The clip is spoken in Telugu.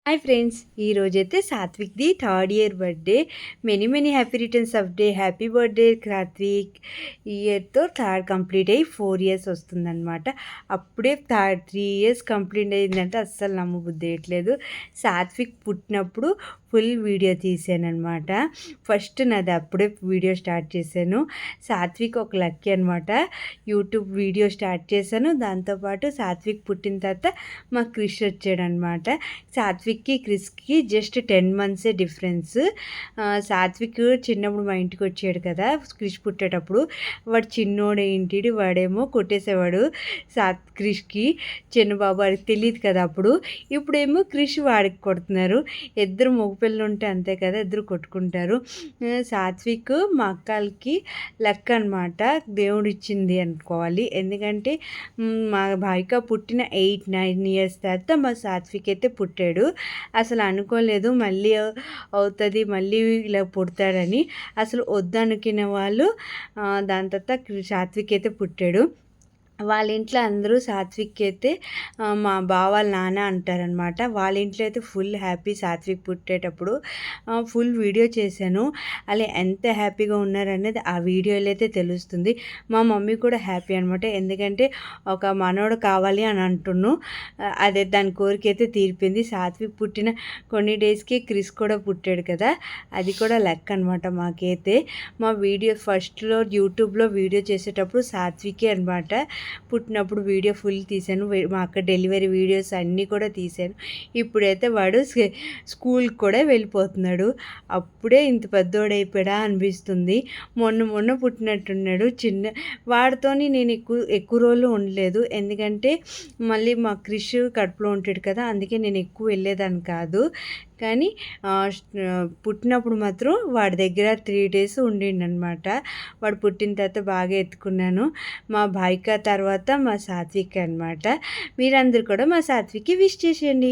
Hi friends! ఈరోజైతే సాత్విక్‌ది third year birthday. Many many happy returns of day. Happy birthday Satvik. ఈ ఇయర్‌తో థర్డ్ కంప్లీట్ అయ్యి 4 ఇయర్స్ వస్తుందనమాట. అప్పుడే 3 ఇయర్స్ కంప్లీట్ అయిందంటే అస్సలు నమ్మబుద్ధేయట్లేదు. సాత్విక్ పుట్టినప్పుడు ఫుల్ వీడియో తీసాననమాట. ఫస్ట్ నాది అప్పుడే వీడియో స్టార్ట్ చేశాను. సాత్విక్ ఒక లక్కీ అనమాట. యూట్యూబ్ వీడియో స్టార్ట్ చేశాను. దాంతోపాటు సాత్విక్ పుట్టిన తర్వాత మా క్రిష్ వచ్చాడనమాట. సాత్విక్‌కి, క్రిస్‌కి జస్ట్ 10 మంత్సే డిఫరెన్స్. సాత్విక్ చిన్నప్పుడు మా ఇంటికి వచ్చాడు కదా! క్రిష్ పుట్టేటప్పుడు. వాడు చిన్నోడేంటి వాడేమో కొట్టేసేవాడు క్రిష్‌కి. చిన్న బాబు వాడికి తెలీదు కదా అప్పుడు. ఇప్పుడేమో క్రిష్ వాడికి కొడుతున్నారు. ఇద్దరు మగపిల్లలు ఉంటే అంతే కదా! ఇద్దరు కొట్టుకుంటారు. సాత్విక్ మా అక్కలకి లక్ అనమాట. దేవుడిచ్చింది అనుకోవాలి. ఎందుకంటే మా భావిక పుట్టిన 8, 9 ఇయర్స్ తర్వాత మా సాత్విక్ అయితే పుట్టాడు. అసలు అనుకోలేదు మళ్ళీ అవుతుంది, మళ్ళీ ఇలా పుడతాడని. అసలు వద్దనుకునే వాళ్ళు. దాని తర్వాత సాత్విక్ అయితే పుట్టాడు. వాళ్ళ ఇంట్లో అందరూ సాత్విక్ అయితే మా బావ వాళ్ళ నాన్న అంటారనమాట. వాళ్ళ ఇంట్లో అయితే ఫుల్ హ్యాపీ సాత్విక్ పుట్టేటప్పుడు. ఫుల్ వీడియో చేశాను. అలా ఎంత హ్యాపీగా ఉన్నారనేది ఆ వీడియోలో అయితే తెలుస్తుంది. మా మమ్మీ కూడా హ్యాపీ అనమాట. ఎందుకంటే ఒక మనవడు కావాలి అని అంటున్నాను. అదే దాని కోరిక అయితే తీరిపోయింది. సాత్విక్ పుట్టిన కొన్ని డేస్కి క్రిస్ కూడా పుట్టాడు కదా! అది కూడా లెక్క అనమాట మాకైతే. మా వీడియో ఫస్ట్లో యూట్యూబ్లో వీడియో చేసేటప్పుడు సాత్వికే అనమాట. పుట్టినప్పుడు వీడియో ఫుల్ తీశాను. మా అక్క డెలివరీ వీడియోస్ అన్నీ కూడా తీశాను. ఇప్పుడైతే వాడు స్కూల్కి కూడా వెళ్ళిపోతున్నాడు. అప్పుడే ఇంత పెద్దోడైపోయాడా అనిపిస్తుంది. మొన్న పుట్టినట్టున్నాడు. వాడితోని నేను ఎక్కువ రోజులు ఉండలేదు. ఎందుకంటే మళ్ళీ మా క్రిష్ కడుపులో ఉంటాడు కదా! అందుకే నేను ఎక్కువ వెళ్ళేదాన్ని కాదు. కానీ పుట్టినప్పుడు మాత్రం వాడి దగ్గర 3 డేస్ ఉండిండనమాట. వాడు పుట్టిన తర్వాత బాగా ఎత్తుకున్నాను. మా భాయిక తర్వాత మా సాత్విక్ అనమాట. మీరందరూ కూడా మా సాత్విక్‌కి విష్ చేసేయండి.